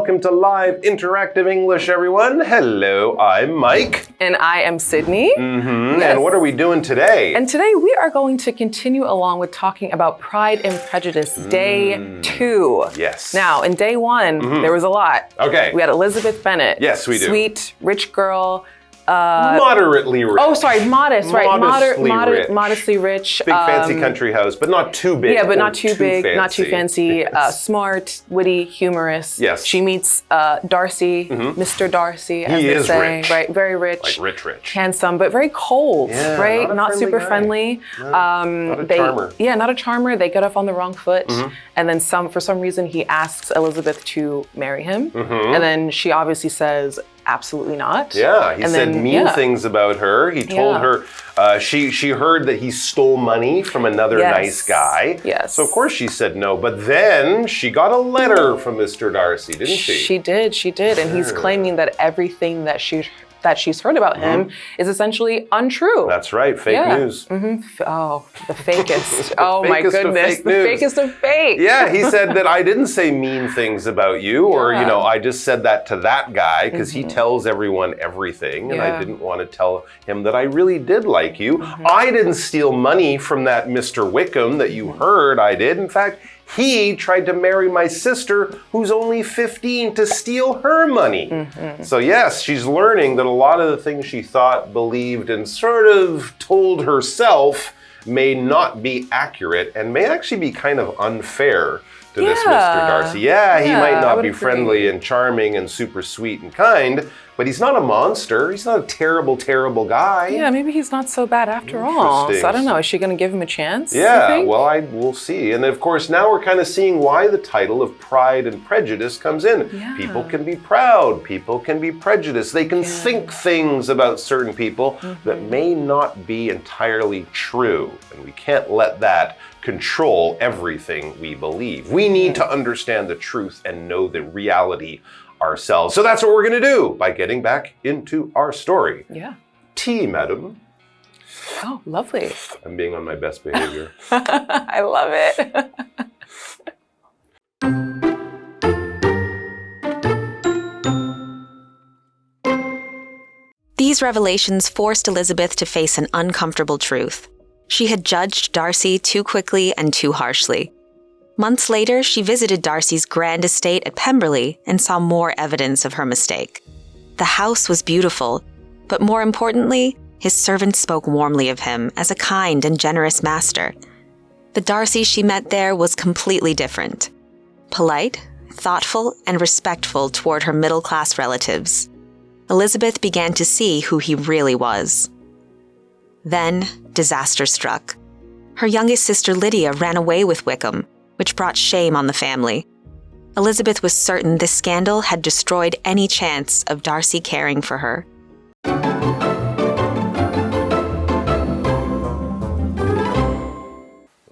welcome to Live Interactive English, everyone. Hello, I'm Mike. And I am Sydney. Yes. And what are we doing today? And today we are going to continue along with talking about Pride and Prejudice, Day 2. Yes. Now, in Day 1, there was a lot. Okay. We had Elizabeth Bennet. Yes, we do. Sweet, rich girl. Moderately rich. Oh, sorry, modest, right. Rich. Modestly rich. Big fancy country house, but not too big. Yeah, but not too big, fancy. not too fancy. Yes. Smart, witty, humorous. Yes. She meets Darcy, Mr. Darcy, as he they is say. Rich. Right, very rich. Like rich. Handsome, but very cold, yeah, right? Not super guy. friendly. No, not a charmer. Yeah, not a charmer. They get off on the wrong foot. And then for some reason, he asks Elizabeth to marry him. And then she obviously says, absolutely not. Yeah, he said mean things about her. He told her, she heard that he stole money from another nice guy. Yes. So of course she said no, but then she got a letter from Mr. Darcy, didn't she? She did. And he's claiming that everything that she's heard about him is essentially untrue. That's right, fake news. Oh, the fakest. Oh my Fakest goodness, the fakest of fake. Yeah, he said that I didn't say mean things about you, or I just said that to that guy because he tells everyone everything, and I didn't want to tell him that I really did like you. I didn't steal money from that Mr. Wickham that you heard I did. In fact, he tried to marry my sister, who's only 15, to steal her money. So yes, she's learning that a lot of the things she thought, believed, and sort of told herself may not be accurate and may actually be kind of unfair to this Mr. Darcy. Yeah, he might not be friendly and charming and super sweet and kind, but he's not a monster. He's not a terrible, terrible guy. Yeah, maybe he's not so bad after all. So I don't know. Is she going to give him a chance? Yeah, well, we'll see. And of course, now we're kind of seeing why the title of Pride and Prejudice comes in. Yeah. People can be proud. People can be prejudiced. They can think things about certain people that may not be entirely true. And we can't let that control everything we believe. We need to understand the truth and know the reality ourselves. So that's what we're going to do by getting back into our story. Yeah. Tea, madam. Oh, lovely. I'm being on my best behavior. I love it. These revelations forced Elizabeth to face an uncomfortable truth. She had judged Darcy too quickly and too harshly. Months later, she visited Darcy's grand estate at Pemberley and saw more evidence of her mistake. The house was beautiful, but more importantly, his servants spoke warmly of him as a kind and generous master. The Darcy she met there was completely different. Polite, thoughtful, and respectful toward her middle-class relatives. Elizabeth began to see who he really was. Then, disaster struck. Her youngest sister Lydia ran away with Wickham, which brought shame on the family. Elizabeth was certain this scandal had destroyed any chance of Darcy caring for her.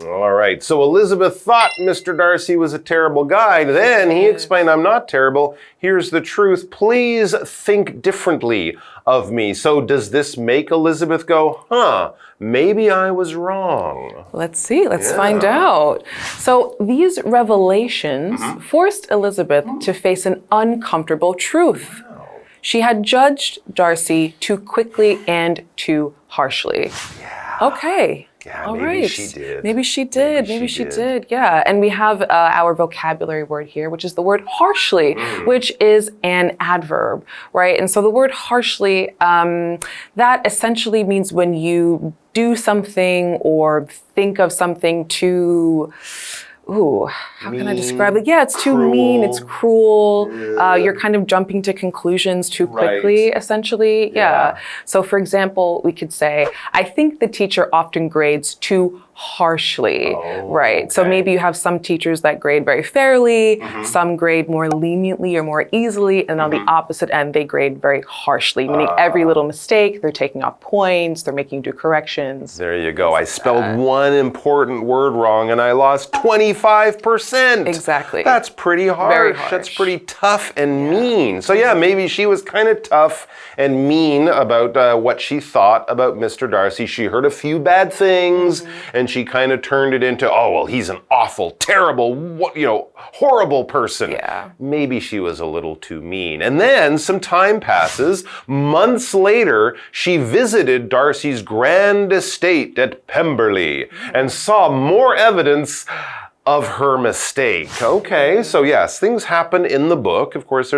All right, so Elizabeth thought Mr. Darcy was a terrible guy. Then he explained, I'm not terrible. Here's the truth. Please think differently of me. So does this make Elizabeth go, maybe I was wrong? Let's see. Let's find out. So these revelations forced Elizabeth to face an uncomfortable truth. She had judged Darcy too quickly and too harshly. Yeah. Okay. Yeah, All maybe right. she did. Maybe she did. Yeah. And we have our vocabulary word here, which is the word harshly, which is an adverb, right? And so the word harshly, that essentially means when you do something or think of something too, how can I describe it? Yeah, it's too mean, it's cruel. You're kind of jumping to conclusions too quickly, essentially. Yeah. So for example, we could say, I think the teacher often grades too harshly, right? So maybe you have some teachers that grade very fairly, some grade more leniently or more easily, and on the opposite end, they grade very harshly, meaning every little mistake, they're taking off points, they're making you do corrections. There you go. I spelled one important word wrong and I lost 25 25%. Exactly. That's pretty harsh. Very harsh. That's pretty tough and mean. So yeah, maybe she was kind of tough and mean about what she thought about Mr. Darcy. She heard a few bad things and she kind of turned it into, oh, well, he's an awful, terrible, horrible person. Yeah. Maybe she was a little too mean. And then some time passes. Months later, she visited Darcy's grand estate at Pemberley and saw more evidence of her mistake. Okay, so yes, things happen in the book. Of course,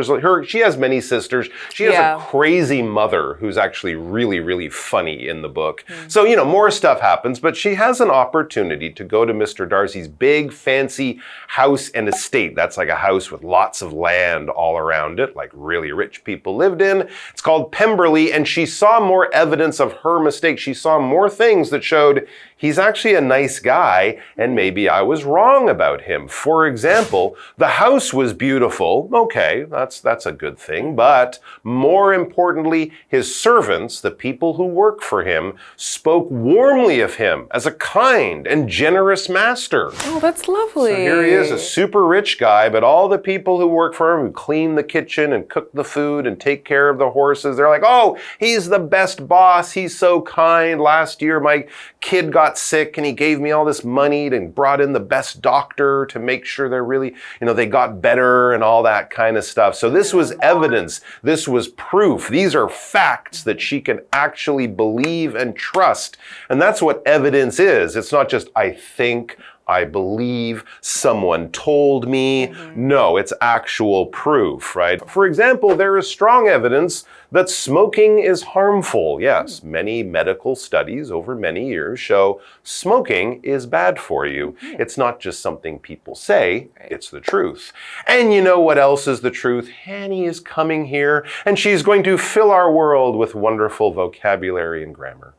she has many sisters. She has a crazy mother who's actually really, really funny in the book. So, more stuff happens, but she has an opportunity to go to Mr. Darcy's big, fancy house and estate. That's like a house with lots of land all around it, like really rich people lived in. It's called Pemberley, and she saw more evidence of her mistake. She saw more things that showed he's actually a nice guy, and maybe I was wrong about him. For example, the house was beautiful. Okay, that's a good thing. But more importantly, his servants, the people who work for him, spoke warmly of him as a kind and generous master. Oh, that's lovely. So here he is, a super rich guy, but all the people who work for him, who clean the kitchen and cook the food and take care of the horses, they're like, oh, he's the best boss. He's so kind. Last year, my kid got sick and he gave me all this money and brought in the best doctor to make sure they're really, they got better and all that kind of stuff. So this was evidence. This was proof. These are facts that she can actually believe and trust. And that's what evidence is. It's not just, I think, I believe, someone told me. No, it's actual proof, right? For example, there is strong evidence that smoking is harmful. Yes, many medical studies over many years show smoking is bad for you. It's not just something people say, it's the truth. And you know what else is the truth? Hanny is coming here, and she's going to fill our world with wonderful vocabulary and grammar.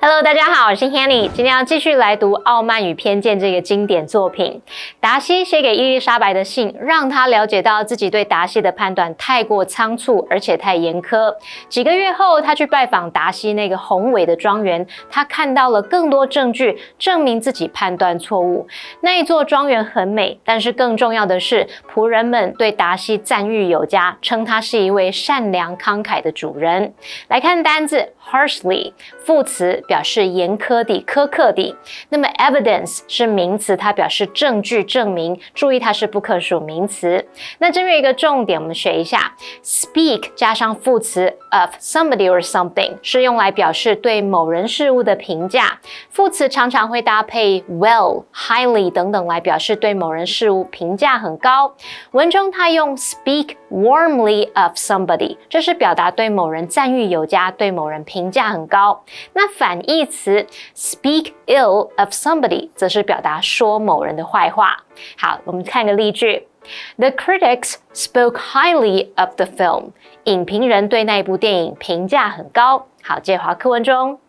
Hello， 大家好，我是 Hanny， 今天要继续来读《傲慢与偏见》这个经典作品。达西写给伊丽莎白的信，让她了解到自己对达西的判断太过仓促，而且太严苛。几个月后，她去拜访达西那个宏伟的庄园，她看到了更多证据，证明自己判断错误。那一座庄园很美，但是更重要的是，仆人们对达西赞誉有加，称他是一位善良慷慨的主人。来看单字 harshly， 副词表示严苛的、苛刻的。那么 evidence 是名词，它表示证据、证明。注意它是不可数名词。那这边有一个重点，我们学一下 speak 加上副词 of somebody or something 是用来表示对某人事物的评价。副词常常会搭配 well、highly 等等来表示对某人事物评价很高。文中它用 speak warmly of somebody， 这是表达对某人赞誉有加，对某人评价很高。那反义词 speak ill of somebody 则是表达说某人的坏话。好，我们看个例句。The critics spoke highly of the film. 影评人对那部电影评价很高。好，接华课文中。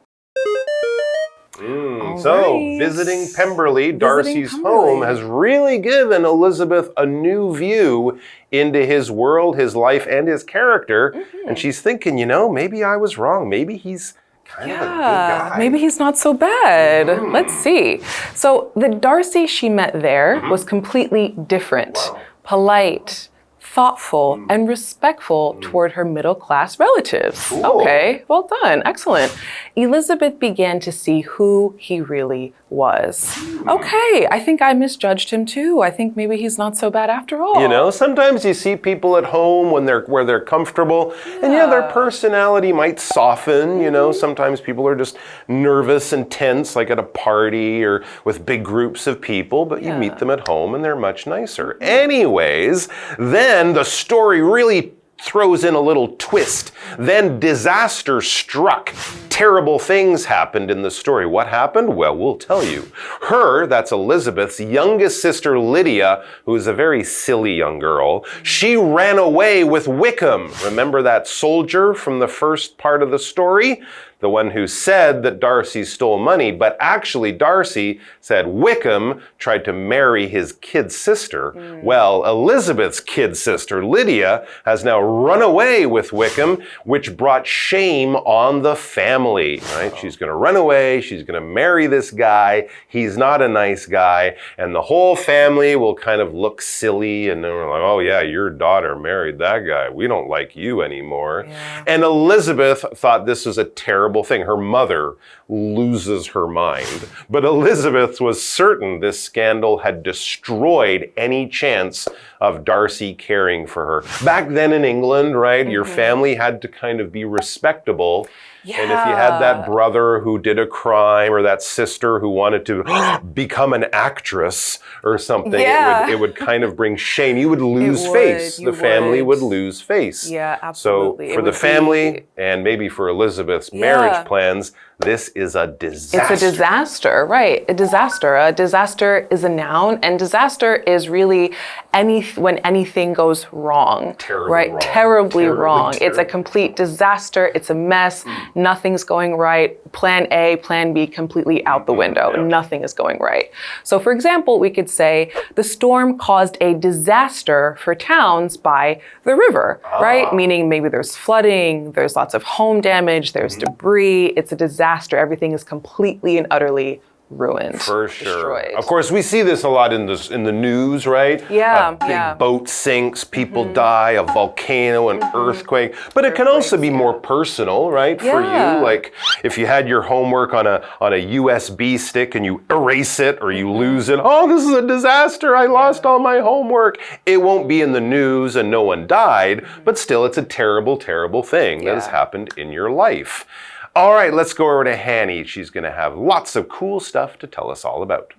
So, visiting Pemberley, Darcy's home, has really given Elizabeth a new view into his world, his life, and his character. And she's thinking, maybe I was wrong. Maybe he's kind of a good guy. Maybe he's not so bad. Let's see. So, the Darcy she met there was completely different, polite, thoughtful, and respectful toward her middle-class relatives. Cool. Okay, well done. Excellent. Elizabeth began to see who he really was. Okay, I think I misjudged him too. I think maybe he's not so bad after all. Sometimes you see people at home where they're comfortable, and their personality might soften. Sometimes people are just nervous and tense, like at a party or with big groups of people, but you meet them at home and they're much nicer. Anyways, then the story really throws in a little twist. Then disaster struck. Terrible things happened in the story. What happened? Well, we'll tell you. Her, that's Elizabeth's youngest sister Lydia, who is a very silly young girl, she ran away with Wickham. Remember that soldier from the first part of the story? the one who said that Darcy stole money, but actually Darcy said Wickham tried to marry his kid sister. Well, Elizabeth's kid sister, Lydia, has now run away with Wickham, which brought shame on the family, right? She's going to run away. She's going to marry this guy. He's not a nice guy. And the whole family will kind of look silly. And they're like, oh yeah, your daughter married that guy. We don't like you anymore. Yeah. And Elizabeth thought this was a terrible thing. Her mother loses her mind. But Elizabeth was certain this scandal had destroyed any chance of Darcy caring for her. Back then in England, right, your family had to kind of be respectable. Yeah. And if you had that brother who did a crime or that sister who wanted to become an actress or something, it would kind of bring shame. You would lose face. The family would lose face. Yeah, absolutely. So for the family and maybe for Elizabeth's marriage plans, this is a disaster. It's a disaster, right? A disaster. A disaster is a noun, and disaster is really when anything goes wrong. Terribly wrong. It's a complete disaster. It's a mess. Nothing's going right. Plan A, plan B, completely out the window. Nothing is going right. So for example, we could say the storm caused a disaster for towns by the river, right? Meaning maybe there's flooding, there's lots of home damage, there's debris. It's a disaster. Everything is completely and utterly ruined. For sure. Destroyed. Of course, we see this a lot in the news, right? Yeah. A big boat sinks, people die, a volcano, an earthquake. But it can also be more personal, right? For you, like if you had your homework on a USB stick and you erase it or you lose it. Oh, this is a disaster. I lost all my homework. It won't be in the news and no one died, but still it's a terrible, terrible thing that has happened in your life. All right, let's go over to Hanny. She's going to have lots of cool stuff to tell us all about.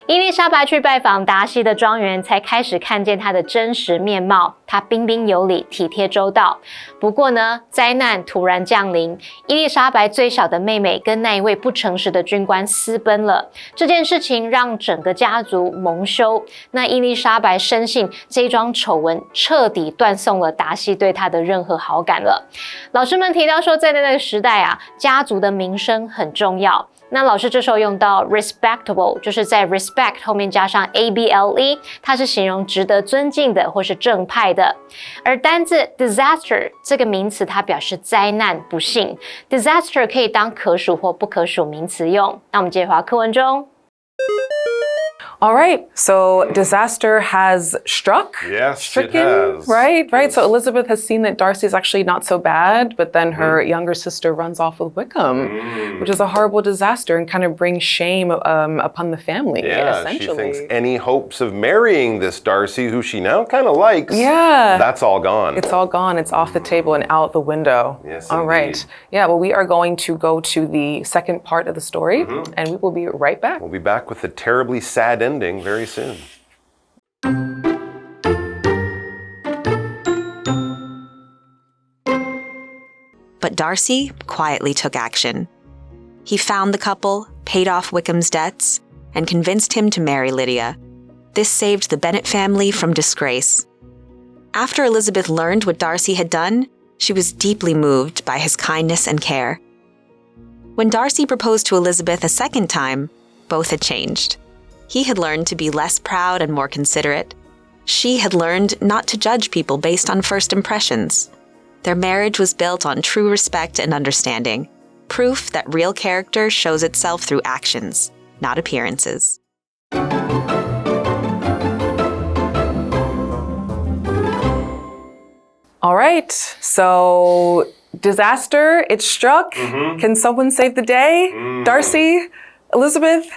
伊丽莎白去拜访达西的庄园，才开始看见他的真实面貌。他彬彬有礼，体贴周到。不过呢，灾难突然降临，伊丽莎白最小的妹妹跟那一位不诚实的军官私奔了。这件事情让整个家族蒙羞。那伊丽莎白深信这一桩丑闻彻底断送了达西对她的任何好感了。老师们提到说，在那个时代啊，家族的名声很重要。那老师这时候用到 respectable， 就是在 respect 后面加上 able， 它是形容值得尊敬的或是正派的。而单字 disaster 这个名词，它表示灾难、不幸。disaster 可以当可数或不可数名词用。那我们接着回到课文中。All right, so disaster has struck. Yes, stricken, it has. Right. So Elizabeth has seen that Darcy is actually not so bad, but then her younger sister runs off with Wickham, which is a horrible disaster and kind of brings shame upon the family, essentially. She thinks any hopes of marrying this Darcy, who she now kind of likes, that's all gone. It's all gone. It's off the table and out the window. Yes, all right. Yeah, well, we are going to go to the second part of the story, and we will be right back. We'll be back with a terribly sad ending very soon. But Darcy quietly took action. He found the couple, paid off Wickham's debts, and convinced him to marry Lydia. This saved the Bennet family from disgrace. After Elizabeth learned what Darcy had done, she was deeply moved by his kindness and care. When Darcy proposed to Elizabeth a second time, both had changed. He had learned to be less proud and more considerate. She had learned not to judge people based on first impressions. Their marriage was built on true respect and understanding, proof that real character shows itself through actions, not appearances. All right, so disaster, it struck. Can someone save the day? Darcy, Elizabeth,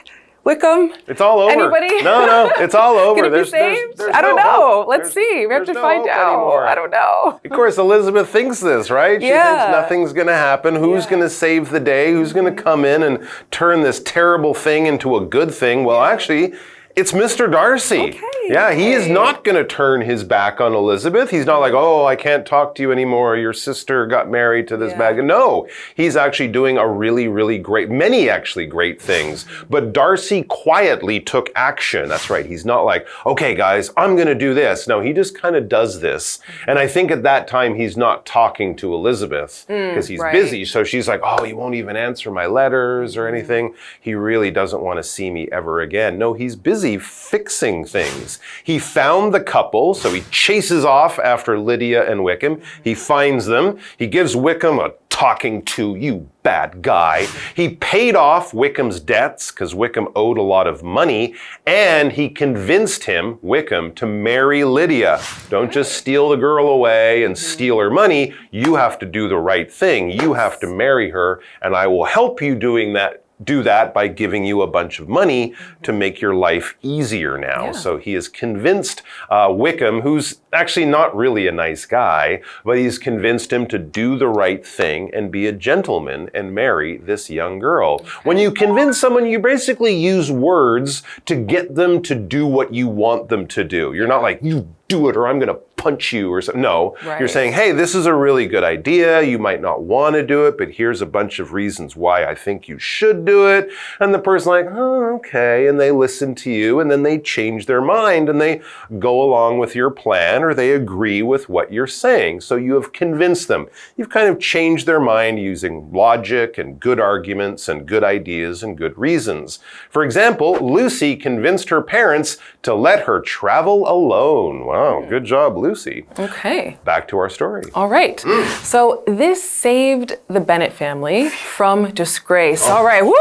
Wickham? It's all over. Anybody? No, it's all over. Can it be saved? I don't know. Let's see. We have to find out. I don't know. Of course, Elizabeth thinks this, right? She thinks nothing's going to happen. Who's going to save the day? Who's going to come in and turn this terrible thing into a good thing? Well, actually, It's Mr. Darcy. Okay. Yeah, he is not going to turn his back on Elizabeth. He's not like, oh, I can't talk to you anymore. Your sister got married to this bad guy. No, he's actually doing a really, really many actually great things. But Darcy quietly took action. That's right. He's not like, okay, guys, I'm going to do this. No, he just kind of does this. And I think at that time, he's not talking to Elizabeth because he's busy. So she's like, oh, he won't even answer my letters or anything. He really doesn't want to see me ever again. No, he's busy fixing things. He found the couple, so he chases off after Lydia and Wickham. He finds them. He gives Wickham a talking to, you bad guy. He paid off Wickham's debts because Wickham owed a lot of money, and he convinced him, Wickham, to marry Lydia. Don't just steal the girl away and steal her money. You have to do the right thing. You have to marry her, and I will help you do that by giving you a bunch of money to make your life easier now. Yeah. So he has convinced Wickham, who's actually not really a nice guy, but he's convinced him to do the right thing and be a gentleman and marry this young girl. When you convince someone, you basically use words to get them to do what you want them to do. You're not like, you do it or I'm going to punch you or something. No, you're saying, hey, this is a really good idea. You might not want to do it, but here's a bunch of reasons why I think you should do it. And the person's like, oh, okay. And they listen to you and then they change their mind and they go along with your plan or they agree with what you're saying. So you have convinced them. You've kind of changed their mind using logic and good arguments and good ideas and good reasons. For example, Lucy convinced her parents to let her travel alone. Wow, good job, Lucy. Okay. Back to our story. All right. So this saved the Bennet family from disgrace. All right. Woo!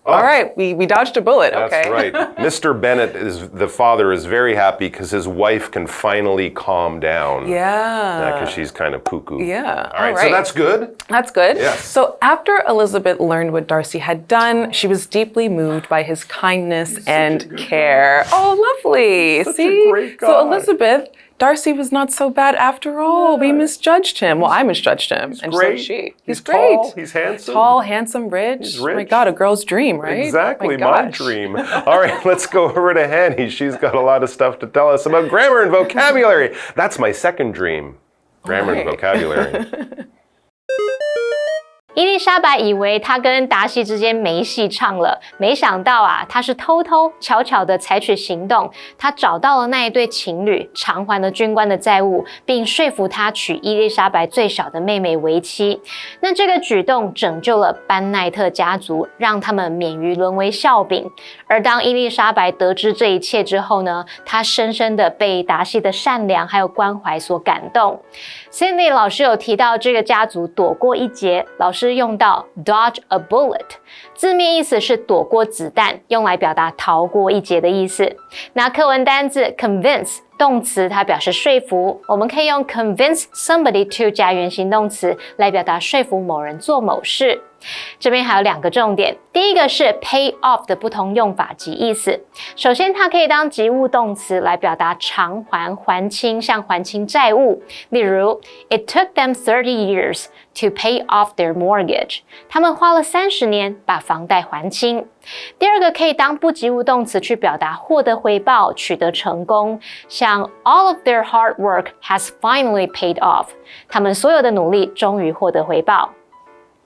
All right, we dodged a bullet. That's okay. right. Mr. Bennet, the father, is very happy because his wife can finally calm down. Yeah. Because she's kind of cuckoo. Yeah. All right, so that's good. That's good. Yes. So after Elizabeth learned what Darcy had done, she was deeply moved by his kindness and care. Oh, lovely. Such See? a great guy. So Elizabeth, Darcy was not so bad after all. We misjudged him. Well, I misjudged him. He's and great. So she. He's great. Tall. He's handsome. Tall, handsome, rich. He's rich. Oh my God, a girl's dream, right? Exactly, oh my dream. All right, let's go over to Hanny. She's got a lot of stuff to tell us about grammar and vocabulary. That's my second dream, grammar and vocabulary. 伊丽莎白以为她跟达西之间没戏唱了，没想到啊，她是偷偷悄悄地采取行动。她找到了那一对情侣，偿还了军官的债务，并说服他娶伊丽莎白最小的妹妹为妻。那这个举动拯救了班奈特家族，让他们免于沦为笑柄。而当伊丽莎白得知这一切之后呢，她深深地被达西的善良还有关怀所感动。Sydney 老师有提到这个家族躲过一劫，老师用到 dodge a bullet， 字面意思是躲过子弹，用来表达逃过一劫的意思。那课文单字 convince 动词它表示说服，我们可以用 convince somebody to 加原形动词来表达说服某人做某事。这边还有两个重点，第一个是 pay off 的不同用法及意思。首先它可以当及物动词来表达偿还、还清，像还清债务。例如 It took them 30 years to pay off their mortgage. 他们花了30年把房贷还清。第二个可以当不及物动词去表达获得回报、取得成功，像 All of their hard work has finally paid off. 他们所有的努力终于获得回报。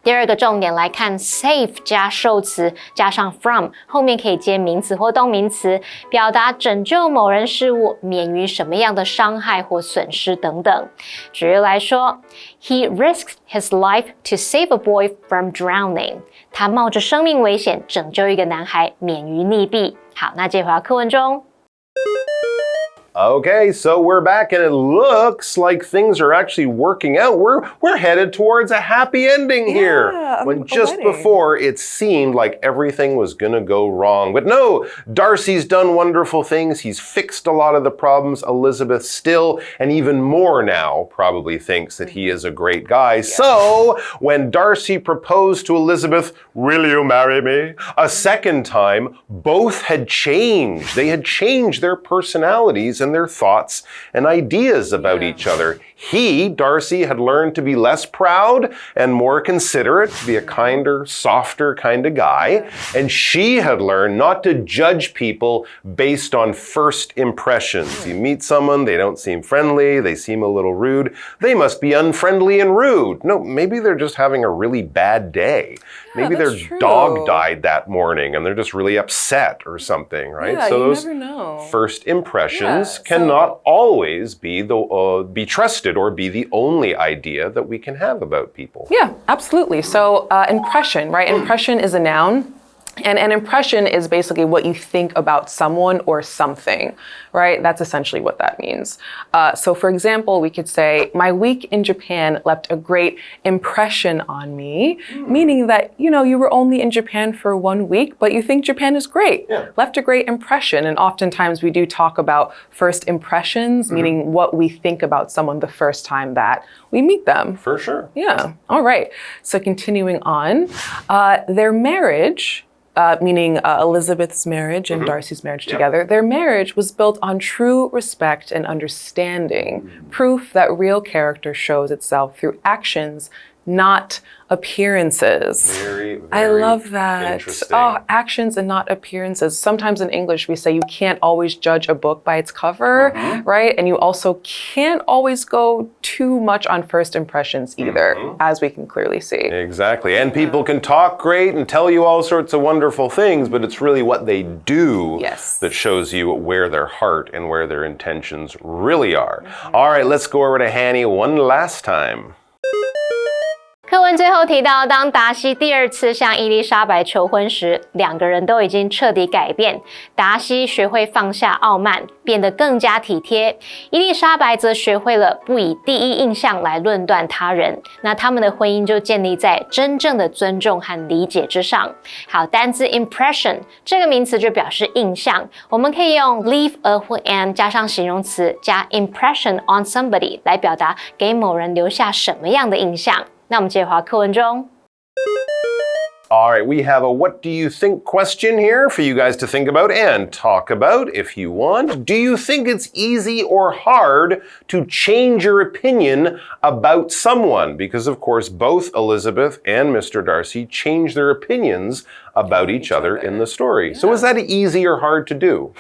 第二个重点来看 save 加受词加上 from 后面可以接名词或动名词，表达拯救某人事物免于什么样的伤害或损失等等。举例来说 He risked his life to save a boy from drowning. 他冒着生命危险拯救一个男孩免于溺毙。好，那接回到课文中。Okay, so we're back and it looks like things are actually working out. We're headed towards a happy ending here. When just before it seemed like everything was gonna go wrong. But no, Darcy's done wonderful things. He's fixed a lot of the problems. Elizabeth still, and even more now, probably thinks that he is a great guy. So when Darcy proposed to Elizabeth, "Will you marry me?" a second time, both had changed. They had changed their personalities and their thoughts and ideas about each other. He, Darcy, had learned to be less proud and more considerate, to be a kinder, softer kind of guy. And she had learned not to judge people based on first impressions. You meet someone, they don't seem friendly, they seem a little rude. They must be unfriendly and rude. No, maybe they're just having a really bad day. Maybe their dog died that morning and they're just really upset or something, right? Yeah, so you those never know. first impressions cannot always be be trusted or be the only idea that we can have about people. Yeah, absolutely. So impression, right? Impression is a noun. And an impression is basically what you think about someone or something, right? That's essentially what that means. So for example, we could say, my week in Japan left a great impression on me, meaning that, you were only in Japan for 1 week, but you think Japan is great. Yeah. Left a great impression. And oftentimes we do talk about first impressions, meaning what we think about someone the first time that we meet them. For sure. Yeah. All right. So continuing on, their marriage, meaning Elizabeth's marriage and Darcy's marriage together, their marriage was built on true respect and understanding, proof that real character shows itself through actions, not appearances. Very I love that. Interesting. Oh, actions and not appearances. Sometimes in English we say you can't always judge a book by its cover, right? And you also can't always go too much on first impressions either, as we can clearly see. Exactly. And people can talk great and tell you all sorts of wonderful things, but it's really what they do that shows you where their heart and where their intentions really are. All right, let's go over to Hanny one last time. 课文最后提到，当达西第二次向伊丽莎白求婚时，两个人都已经彻底改变。达西学会放下傲慢，变得更加体贴；伊丽莎白则学会了不以第一印象来论断他人。那他们的婚姻就建立在真正的尊重和理解之上。好，单字 impression 这个名词就表示印象，我们可以用 leave a 或 an 加上形容词加 impression on somebody 来表达给某人留下什么样的印象。那我们接着回到课文中。All right, we have a what do you think question here for you guys to think about and talk about if you want. Do you think it's easy or hard to change your opinion about someone? Because of course, both Elizabeth and Mr. Darcy changed their opinions about each other in the story. So is that easy or hard to do?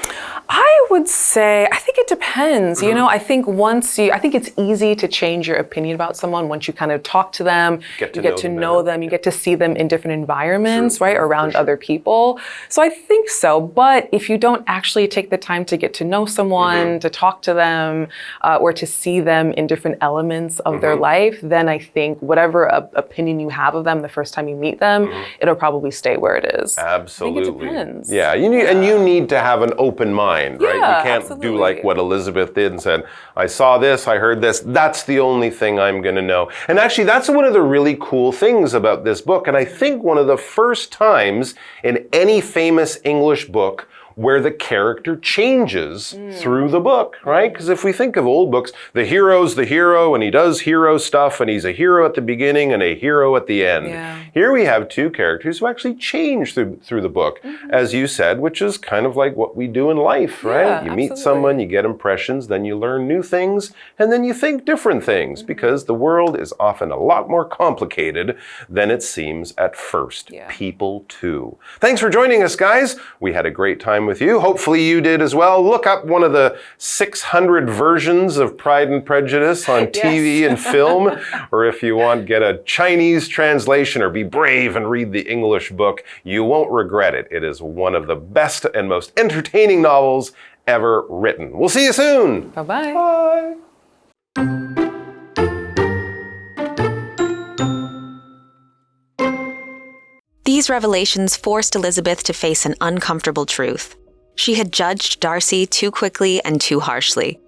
I would say, I think it depends. I think I think it's easy to change your opinion about someone once you kind of talk to them, you get to know them, you get to see them in different environments, right, around other people. So I think so. But if you don't actually take the time to get to know someone, to talk to them, or to see them in different elements of their life, then I think whatever opinion you have of them the first time you meet them, it'll probably stay where it is. Absolutely. I think it depends. Yeah, you need to have an open mind, right? Yeah, you can't absolutely. do like what Elizabeth did and said, I saw this, I heard this, that's the only thing I'm going to know. And actually, that's one of the really cool things about this book. And I think one of the first times in any famous English book where the character changes through the book, right? Because if we think of old books, the hero's the hero and he does hero stuff and he's a hero at the beginning and a hero at the end. Yeah. Here we have two characters who actually change through the book, as you said, which is kind of like what we do in life, right? Yeah, you meet someone, you get impressions, then you learn new things, and then you think different things because the world is often a lot more complicated than it seems at first. Yeah. People too. Thanks for joining us, guys. We had a great time with you. Hopefully you did as well. Look up one of the 600 versions of Pride and Prejudice on TV and film, or if you want, get a Chinese translation or be brave and read the English book. You won't regret it. It is one of the best and most entertaining novels ever written. We'll see you soon. Bye-bye. Bye. These revelations forced Elizabeth to face an uncomfortable truth. She had judged Darcy too quickly and too harshly.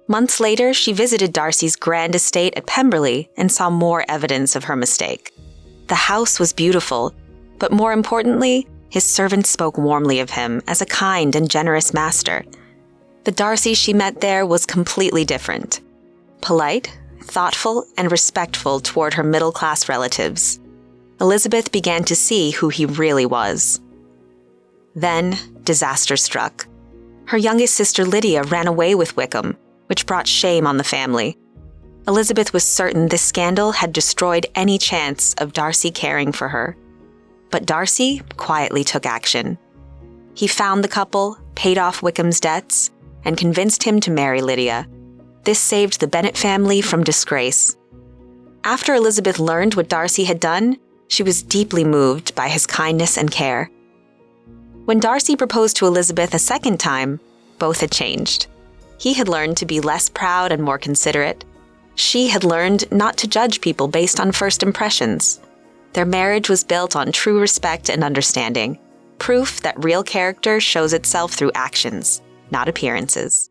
Months later, she visited Darcy's grand estate at Pemberley and saw more evidence of her mistake. The house was beautiful, but more importantly, his servants spoke warmly of him as a kind and generous master. The Darcy she met there was completely different. Polite, thoughtful, and respectful toward her middle-class relatives. Elizabeth began to see who he really was. Then, disaster struck. Her youngest sister Lydia ran away with Wickham, which brought shame on the family. Elizabeth was certain this scandal had destroyed any chance of Darcy caring for her. But Darcy quietly took action. He found the couple, paid off Wickham's debts, and convinced him to marry Lydia. This saved the Bennet family from disgrace. After Elizabeth learned what Darcy had done, she was deeply moved by his kindness and care. When Darcy proposed to Elizabeth a second time, both had changed. He had learned to be less proud and more considerate. She had learned not to judge people based on first impressions. Their marriage was built on true respect and understanding, proof that real character shows itself through actions, not appearances.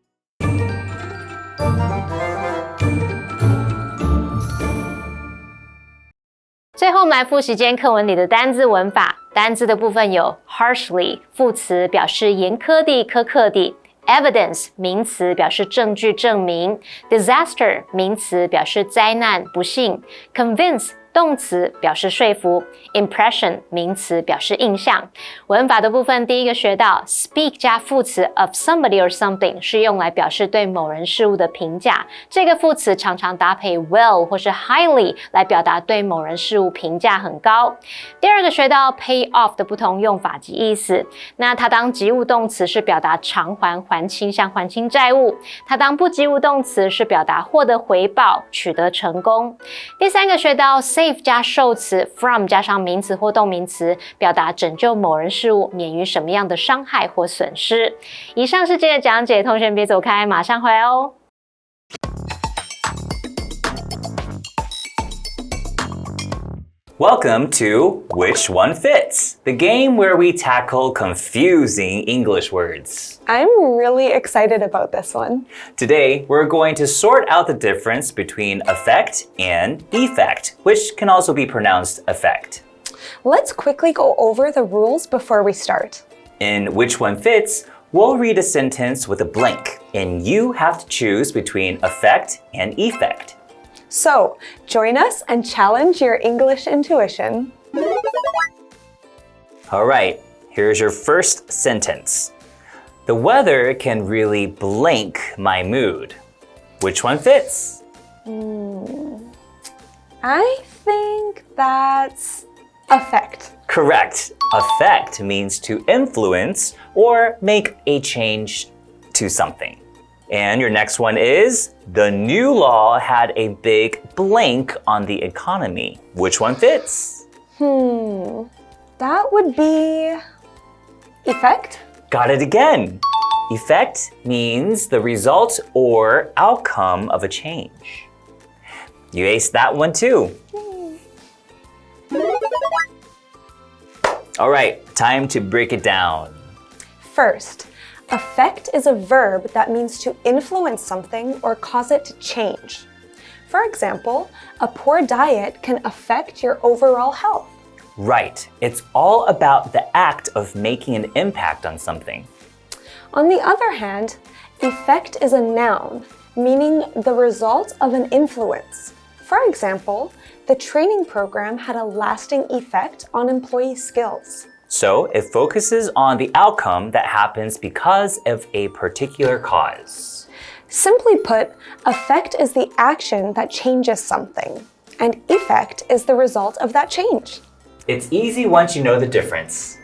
最后我们来复习今天课文里的单字文法。单字的部分有 harshly 副词表示严苛地、苛刻地。Evidence 名词表示证据证明 ，disaster 名词表示灾难不幸 ，convince 动词表示说服 ，impression 名词表示印象。文法的部分，第一个学到 speak 加副词 of somebody or something 是用来表示对某人事物的评价，这个副词常常搭配 well 或是 highly 来表达对某人事物评价很高。第二个学到 pay off 的不同用法及意思，那它当及物动词是表达偿还、还清，像还清债务；它当不及物动词是表达获得回报、取得成功。第三个学到 save 加受词 from 加上名词或动名词，表达拯救某人事物免于什么样的伤害或损失。以上是今天的讲解，同学别走开，马上回来哦。Welcome to Which One Fits, the game where we tackle confusing English words. I'm really excited about this one. Today, we're going to sort out the difference between affect and effect, which can also be pronounced effect. Let's quickly go over the rules before we start. In Which One Fits, we'll read a sentence with a blank, and you have to choose between affect and effect. So, join us and challenge your English intuition. All right, here's your first sentence. The weather can really blank my mood. Which one fits? I think that's affect. Correct. Affect means to influence or make a change to something. And your next one is, the new law had a big blank on the economy. Which one fits? That would be effect. Got it again. Effect means the result or outcome of a change. You aced that one too. All right, time to break it down. First, affect is a verb that means to influence something or cause it to change. For example, a poor diet can affect your overall health. Right. It's all about the act of making an impact on something. On the other hand, effect is a noun, meaning the result of an influence. For example, the training program had a lasting effect on employee skills. So it focuses on the outcome that happens because of a particular cause. Simply put, affect is the action that changes something, and effect is the result of that change. It's easy once you know the difference.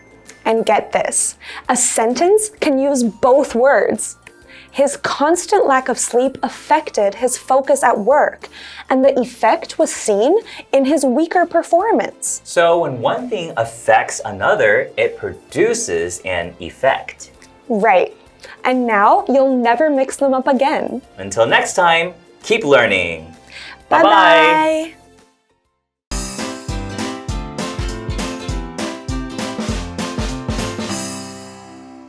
And get this, a sentence can use both words. His constant lack of sleep affected his focus at work, and the effect was seen in his weaker performance. So when one thing affects another, it produces an effect. Right. And now you'll never mix them up again. Until next time, keep learning. Bye-bye.